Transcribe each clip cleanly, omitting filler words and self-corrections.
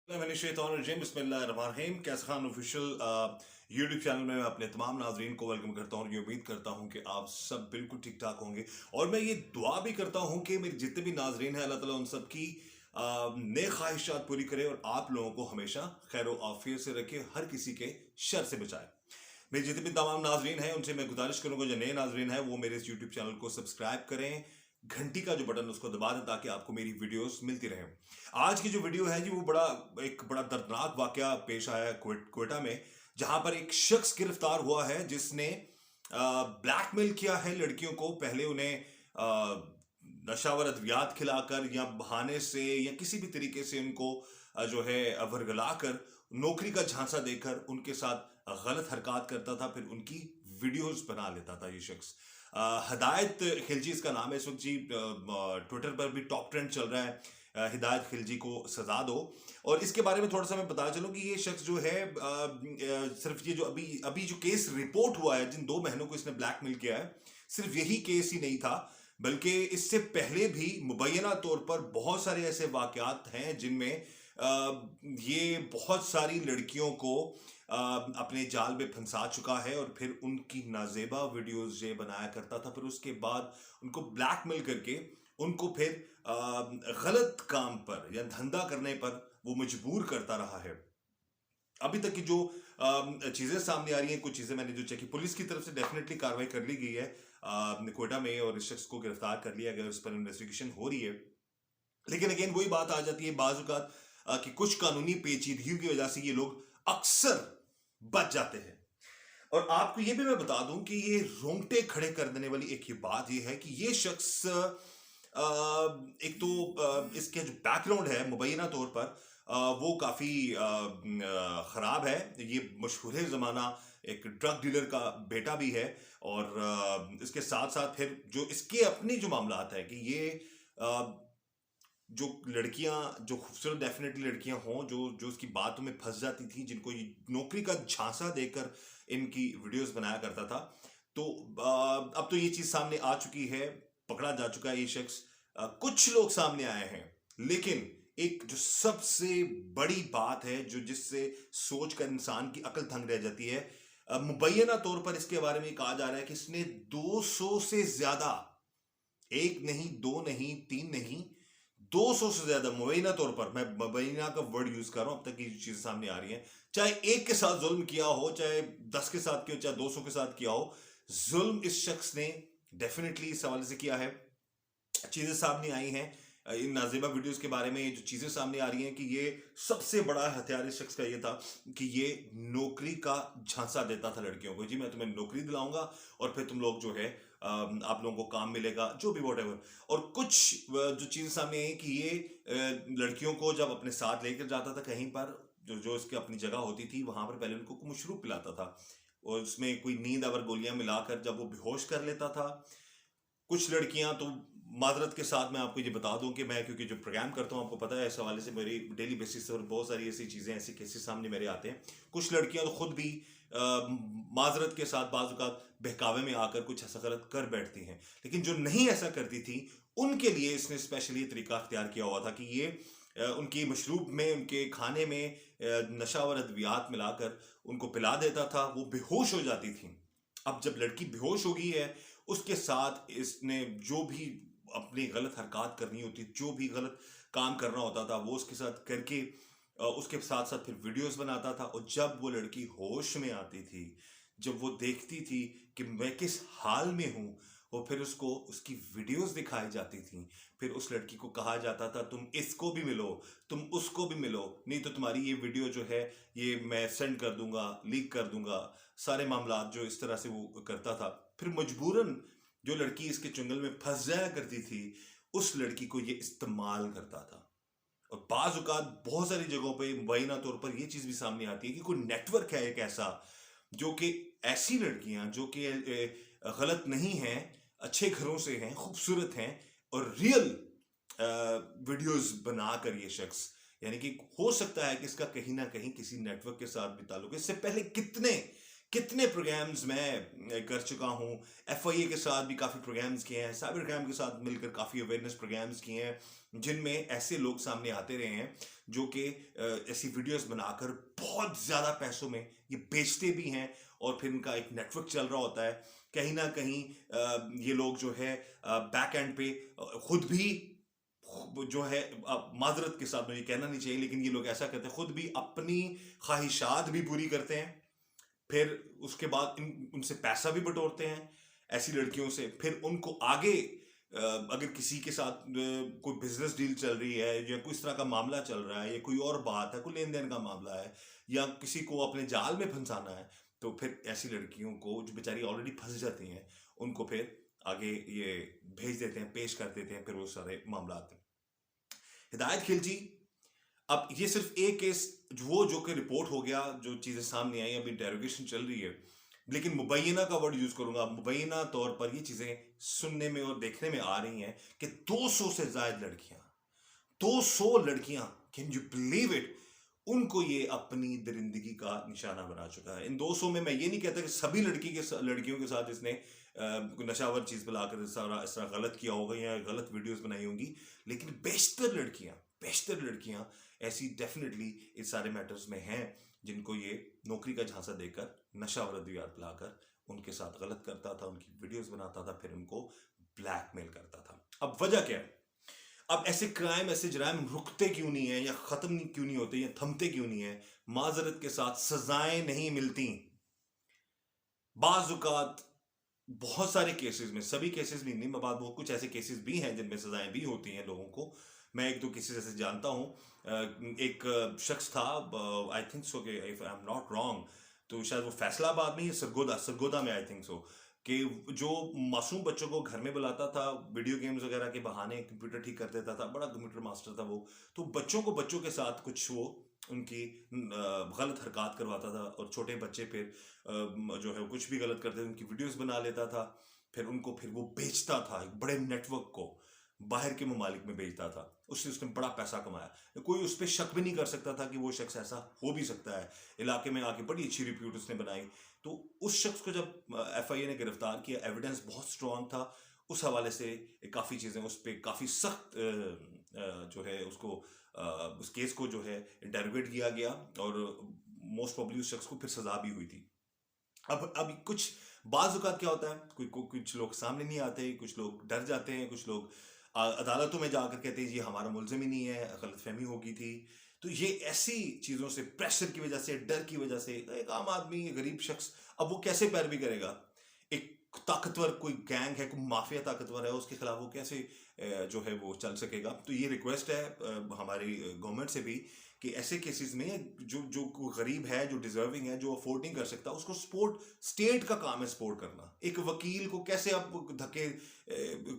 बिस्मिल्लाहिर्रहमानिर्रहीम। कैस Khan official YouTube channel में मैं अपने तमाम नाजरीन को वेलकम करता हूँ और ये उम्मीद करता हूँ कि आप सब बिल्कुल ठीक ठाक होंगे। और मैं ये दुआ भी करता हूँ कि मेरे जितने भी नाजरीन हैं अल्लाह ताला उन सब की नेक ख्वाहिशात पूरी करे और आप लोगों को हमेशा खैर आफियत से रखे, हर किसी के शर से बचाए। मेरे जितने भी तमाम नाजरीन हैं उनसे मैं गुजारिश करूंगा, जो नए नाजरीन हैं वो मेरे इस यूट्यूब चैनल को सब्सक्राइब करें, घंटी का जो बटन उसको दबा दें ताकि आपको मेरी वीडियोस मिलती रहें। आज की जो वीडियो है जी वो एक बड़ा दर्दनाक वाकया पेश आया है क्वेटा में, जहां पर एक शख्स गिरफ्तार हुआ है जिसने ब्लैकमेल किया है लड़कियों को। पहले उन्हें नशावर अद्वियात खिलाकर या बहाने से या किसी भी तरीके से उनको जो है वर्गलाकर नौकरी का झांसा देकर उनके साथ गलत हरकत करता था, फिर उनकी वीडियोस बना लेता था ये शख्स। हिदायत खिलजी इसका नाम है। इस वक्त जी ट्विटर पर भी टॉप ट्रेंड चल रहा है, हिदायत खिलजी को सजा दो। और इसके बारे में थोड़ा सा मैं बता चलूं कि ये शख्स जो है सिर्फ ये जो अभी अभी जो केस रिपोर्ट हुआ है, जिन 2 महीनों को इसने ब्लैकमेल किया है, सिर्फ यही केस ही नहीं था, बल्कि इससे पहले भी मुबैना तौर पर बहुत सारे ऐसे वाकयात हैं जिनमें ये बहुत सारी लड़कियों को अपने जाल में फंसा चुका है और फिर उनकी नाजेबा वीडियोस ये बनाया करता था, फिर उसके बाद उनको ब्लैकमेल करके उनको फिर गलत काम पर या धंधा करने पर वो मजबूर करता रहा है। अभी तक की जो चीजें सामने आ रही हैं, कुछ चीजें मैंने जो चेक की, पुलिस की तरफ से डेफिनेटली कार्रवाई कर ली गई है कोयटा में और इस शख्स को गिरफ्तार कर लिया गया, उस पर इन्वेस्टिगेशन हो रही है। लेकिन अगेन वही बात आ जाती है बाज़ औक़ात कि कुछ कानूनी पेचीदगियों की वजह से ये लोग अक्सर बच जाते हैं। और आपको ये भी मैं बता दूं कि ये रोंगटे खड़े कर देने वाली एक ये बात ये है कि ये शख्स एक तो इसके जो बैकग्राउंड है मुबैना तौर पर वो काफी खराब है। ये मशहूर जमाना एक ड्रग डीलर का बेटा भी है और इसके साथ साथ फिर जो इसके अपने जो मामलात है कि ये जो लड़कियां, जो खूबसूरत डेफिनेटली लड़कियां हों जो जो उसकी बातों में फंस जाती थी, जिनको ये नौकरी का झांसा देकर इनकी वीडियोस बनाया करता था, तो अब तो ये चीज सामने आ चुकी है, पकड़ा जा चुका है ये शख्स। कुछ लोग सामने आए हैं, लेकिन एक जो सबसे बड़ी बात है जो जिससे सोच कर इंसान की अकल दंग रह जाती है, मुबैना तौर पर इसके बारे में कहा जा रहा है कि इसने 200 से ज्यादा, एक नहीं, दो नहीं, तीन नहीं, 200 से ज्यादा, मुबैना तौर पर मैं मुबैना का वर्ड यूज कर रहा हूं, अब तक की चीजें सामने आ रही हैं, चाहे एक के साथ जुल्म किया हो, चाहे 10 के साथ किया हो, चाहे 200 के साथ किया हो, जुल्म इस शख्स ने डेफिनेटली इस हवाले से किया है। चीजें सामने आई हैं इन नाजिबा वीडियोस के बारे में, ये जो चीजें सामने आ रही हैं कि ये सबसे बड़ा हथियार इस शख्स का ये था कि ये नौकरी का झांसा देता था लड़कियों को। जी मैं तुम्हें नौकरी दिलाऊंगा और फिर तुम लोग जो है आप लोगों को काम मिलेगा, जो भी वॉट। और कुछ जो चीजें सामने आई कि ये लड़कियों को जब अपने साथ लेकर जाता था कहीं पर, जो जो इसकी अपनी जगह होती थी वहां पर, पहले उनको मशरूब पिलाता था और उसमें कोई नींद आवर गोलियां मिलाकर जब वो बेहोश कर लेता था। कुछ लड़कियां तो, माजरत के साथ मैं आपको ये बता दूं कि मैं क्योंकि जो प्रोग्राम करता हूं आपको पता है, इस हवाले से मेरी डेली बेसिस पर बहुत सारी ऐसी चीज़ें, ऐसे केसेस सामने मेरे आते हैं। कुछ लड़कियां तो खुद भी माजरत के साथ बाज़ औक़ात बहकावे में आकर कुछ ऐसा गलत कर बैठती हैं, लेकिन जो नहीं ऐसा करती थी उनके लिए इसने स्पेशली ये तरीका अख्तियार किया हुआ था कि ये उनकी मशरूब में, उनके खाने में नशावर अद्वियात मिलाकर उनको पिला देता था, वो बेहोश हो जाती थी। अब जब लड़की बेहोश हो गई है, उसके साथ इसने जो भी अपनी गलत हरकत करनी होती, जो भी गलत काम करना होता था, वो उसके साथ करके उसके साथ साथ फिर वीडियोस बनाता था। और जब वो लड़की होश में आती थी, जब वो देखती थी कि मैं किस हाल में हूं, और फिर उसको उसकी वीडियोस दिखाई जाती थी, फिर उस लड़की को कहा जाता था तुम इसको भी मिलो, तुम उसको भी मिलो, नहीं तो तुम्हारी ये वीडियो जो है ये मैं सेंड कर दूंगा, लीक कर दूंगा, सारे मामला जो इस तरह से वो करता था। फिर मजबूरन जो लड़की इसके चुंगल में फंस जाया करती थी, उस लड़की को ये इस्तेमाल करता था। और बाज़ औक़ात बहुत सारी जगहों पे मुबैना तौर पर ये चीज़ भी सामने आती है कि कोई नेटवर्क है एक ऐसा, जो कि ऐसी लड़कियां जो कि गलत नहीं हैं, अच्छे घरों से हैं, खूबसूरत हैं, और रियल वीडियोस बनाकर ये शख्स, यानी कि हो सकता है कि इसका कहीं ना कहीं किसी नेटवर्क के साथ भी ताल्लुक है। इससे पहले कितने कितने प्रोग्राम्स मैं कर चुका हूँ। एफआईए के साथ भी काफ़ी प्रोग्राम्स किए हैं, साइबर क्राइम के साथ मिलकर काफ़ी अवेयरनेस प्रोग्राम्स किए हैं, जिनमें ऐसे लोग सामने आते रहे हैं जो कि ऐसी वीडियोस बनाकर बहुत ज़्यादा पैसों में ये बेचते भी हैं, और फिर इनका एक नेटवर्क चल रहा होता है। कहीं ना कहीं ये लोग जो है बैक एंड पे खुद भी जो है, माजरत के साथ मुझे कहना नहीं चाहिए, लेकिन ये लोग ऐसा करते हैं, खुद भी अपनी ख्वाहिशात भी पूरी करते हैं, फिर उसके बाद उनसे पैसा भी बटोरते हैं ऐसी लड़कियों से, फिर उनको आगे अगर किसी के साथ कोई बिजनेस डील चल रही है या कोई इस तरह का मामला चल रहा है या कोई और बात है, कोई लेन देन का मामला है या किसी को अपने जाल में फंसाना है, तो फिर ऐसी लड़कियों को जो बेचारी ऑलरेडी फंस जाती हैं उनको फिर आगे ये भेज देते हैं, पेश कर देते हैं, फिर वो सारे मामला आते हैं। हिदायत खिलजी, अब ये सिर्फ एक केस वो जो कि रिपोर्ट हो गया, जो चीजें सामने आई, अभी इंटेरोगेशन चल रही है, लेकिन मुबैना का वर्ड यूज करूंगा, मुबैना तौर पर ये चीजें सुनने में और देखने में आ रही हैं कि 200 से ज्यादा लड़कियां, 200 लड़कियां, कैन यू बिलीव इट, उनको ये अपनी दरिंदगी का निशाना बना चुका है। इन 200 में मैं ये नहीं कहता कि सभी लड़कियों के साथ इसने कोई नशावर चीज बुलाकर इस तरह गलत किया होगा या गलत वीडियोस बनाई होंगी, लेकिन बेशतर लड़कियां ऐसी डेफिनेटली इस सारे मैटर्स में हैं जिनको ये नौकरी का झांसा देकर नशावर अद्वियात पिलाकर उनके साथ गलत करता था, उनकी वीडियोस बनाता था, फिर उनको ब्लैकमेल करता था। अब वजह क्या है? अब ऐसे क्राइम, ऐसे जराइम रुकते क्यों नहीं है या खत्म क्यों नहीं होते या थमते क्यों नहीं है? माजरत के साथ सजाएं नहीं मिलती। बाजुकात बहुत सारे केसेस में, सभी केसेस में नहीं, मैं बात, वो कुछ ऐसे केसेस भी हैं जिनमें सजाएं भी होती हैं लोगों को। मैं एक दो केसेस ऐसे जानता हूं। एक शख्स था, आई थिंक सो कि if I am not wrong, तो शायद वो फैसलाबाद में या सरगोदा में, आई थिंक सो, कि जो मासूम बच्चों को घर में बुलाता था, वीडियो गेम्स वगैरह के बहाने कंप्यूटर ठीक कर देता था, बड़ा कंप्यूटर मास्टर था वो, तो बच्चों के साथ कुछ वो उनकी गलत हरकत करवाता था, और छोटे बच्चे फिर जो है कुछ भी गलत करते थे, उनकी वीडियोस बना लेता था, फिर वो बेचता था एक बड़े नेटवर्क को, बाहर के ममालिक में बेचता था, उससे उसने बड़ा पैसा कमाया। कोई उस पर शक भी नहीं कर सकता था कि वो शख्स ऐसा हो भी सकता है। इलाके में आके बड़ी अच्छी रिप्यूट उसने बनाई। तो उस शख्स को जब एफआईए ने गिरफ्तार किया, एविडेंस बहुत स्ट्रांग था, उस हवाले से काफ़ी चीज़ें उस पर काफ़ी सख्त जो है उसको उस केस को जो है इंटेरोगेट किया गया, और मोस्ट प्रॉब्ली उस शख्स को फिर सजा भी हुई थी। अब कुछ बाज़ क्या होता है, कुछ लोग सामने नहीं आते, कुछ लोग डर जाते हैं, कुछ लोग अदालतों में जाकर कहते हैं जी हमारा मुलजिम ही नहीं है, गलतफहमी हो गई थी। तो ये ऐसी चीज़ों से, प्रेशर की वजह से, डर की वजह से, एक आम आदमी, गरीब शख्स, अब वो कैसे पैरवी करेगा? एक ताकतवर कोई गैंग है, कोई माफिया ताकतवर है, उसके खिलाफ वो कैसे जो है वो चल सकेगा? तो ये रिक्वेस्ट है हमारी गवर्नमेंट से भी कि ऐसे केसेस में जो जो गरीब है, जो डिजर्विंग है, जो अफोर्ड नहीं कर सकता, उसको सपोर्ट, स्टेट का काम है सपोर्ट करना। एक वकील को कैसे आप धक्के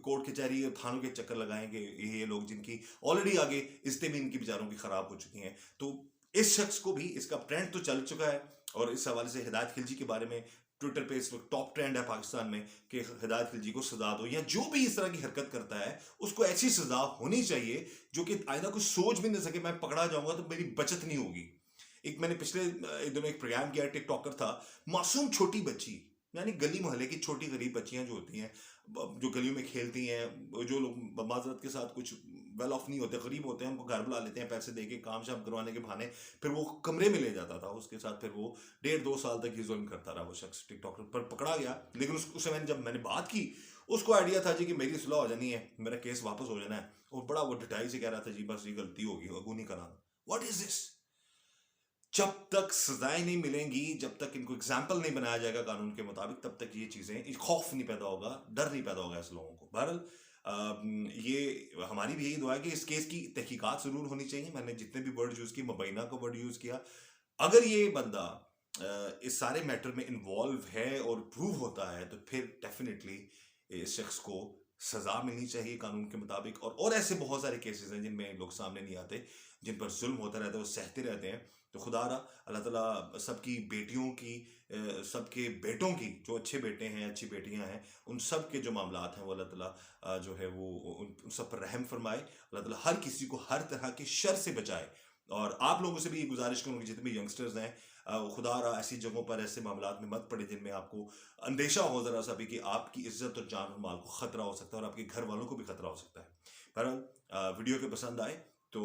कोर्ट कचहरी, थानों के चक्कर लगाएंगे ये लोग, जिनकी ऑलरेडी आगे इस्ते भी इनकी बेचारों की खराब हो चुकी हैं। तो इस शख्स को भी, इसका ट्रेंड तो चल चुका है, और इस हवाले से हिदायत खिलजी के बारे में ट्विटर पे इस वक्त टॉप ट्रेंड है पाकिस्तान में कि हिदायत खिलजी को सजा दो, या जो भी इस तरह की हरकत करता है उसको ऐसी सजा होनी चाहिए जो कि आइंदा कुछ सोच भी नहीं सके, मैं पकड़ा जाऊंगा तो मेरी बचत नहीं होगी। एक मैंने पिछले एक दिनों एक प्रोग्राम किया, टिकटॉकर था, मासूम छोटी बच्ची, यानी गली मोहल्ले की छोटी गरीब बच्चियां जो होती हैं, जो गलियों में खेलती हैं, जो लोग माजरत के साथ कुछ वेल ऑफ नहीं होते, गरीब होते हैं, उनको घर बुला लेते हैं पैसे दे के, काम शाम करवाने के बहाने, फिर वो कमरे में ले जाता था उसके साथ, फिर वो 1.5-2 साल तक ये जुल्म करता रहा वो शख्स, टिकटॉक पर पकड़ा गया। लेकिन उससे जब मैंने बात की, उसको आइडिया था जी कि मेरी सुलह हो जानी है, मेरा केस वापस हो जाना है, और बड़ा वो डिटेल से कह रहा था जी बस ये गलती होगी, अगू नहीं कराना। What is this? जब तक सजाएं नहीं मिलेंगी, जब तक इनको एग्जाम्पल नहीं बनाया जाएगा कानून के मुताबिक, तब तक ये चीजें, खौफ नहीं पैदा होगा, डर नहीं पैदा होगा ऐसे लोगों को। बहरहाल ये हमारी भी यही दुआ है कि इस केस की तहकीकात जरूर होनी चाहिए। मैंने जितने भी वर्ड यूज किए, मुबैना का वर्ड यूज किया, अगर ये बंदा इस सारे मैटर में इन्वॉल्व है और प्रूव होता है, तो फिर डेफिनेटली इस शख्स को सजा मिलनी चाहिए कानून के मुताबिक। और ऐसे बहुत सारे केसेस हैं जिनमें लोग सामने नहीं आते, जिन पर जुल्म होता रहता है, वो सहते रहते हैं। तो खुदारा अल्लाह ताला सबकी बेटियों की, सबके बेटों की, जो अच्छे बेटे हैं, अच्छी बेटियां हैं, उन सब के जो मामलात हैं वो अल्लाह ताला जो है वो उन सब पर रहम फरमाए। अल्लाह ताला हर किसी को हर तरह के शर से बचाए, और आप लोगों से भी ये गुजारिश करूंगा कि जितने भी यंगस्टर्स हैं, खुदा रहा ऐसी जगहों पर ऐसे मामलात में मत पड़े जिनमें आपको अंदेशा हो जरा सा भी कि आपकी इज्जत और जान और माल को खतरा हो सकता है और आपके घर वालों को भी खतरा हो सकता है। बहरहाल वीडियो के पसंद आए तो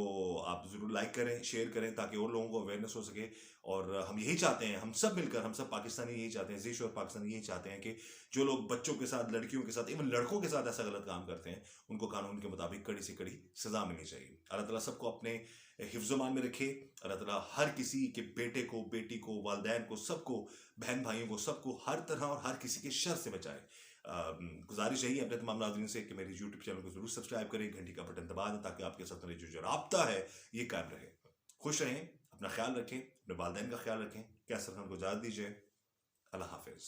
आप ज़रूर लाइक करें, शेयर करें, ताकि और लोगों को अवेयरनेस हो सके। और हम यही चाहते हैं, हम सब मिलकर, हम सब पाकिस्तानी यही चाहते हैं, ज़ी और पाकिस्तानी यही चाहते हैं कि जो लोग बच्चों के साथ, लड़कियों के साथ, इवन लड़कों के साथ ऐसा गलत काम करते हैं, उनको कानून के मुताबिक कड़ी से कड़ी सजा मिलनी चाहिए। अल्लाह ताला सबको अपने हिफ्ज़-ओ-मान में रखे। अल्लाह ताला हर किसी के बेटे को, बेटी को, वालिदैन को, सबको, बहन भाइयों को, सबको हर तरह और हर किसी के शर से बचाए। गुजारिश यही है अपने तमाम नाज़रीन से कि मेरे यूट्यूब चैनल को जरूर सब्सक्राइब करें, घंटी का बटन दबा दें, ताकि आपके साथ मेरी जो राब्ता है ये कायम रहे। खुश रहें, अपना ख्याल रखें, अपने वालिदैन का ख्याल रखें। कैसर खान को इजाज़त दीजिए। अल्लाह हाफिज़।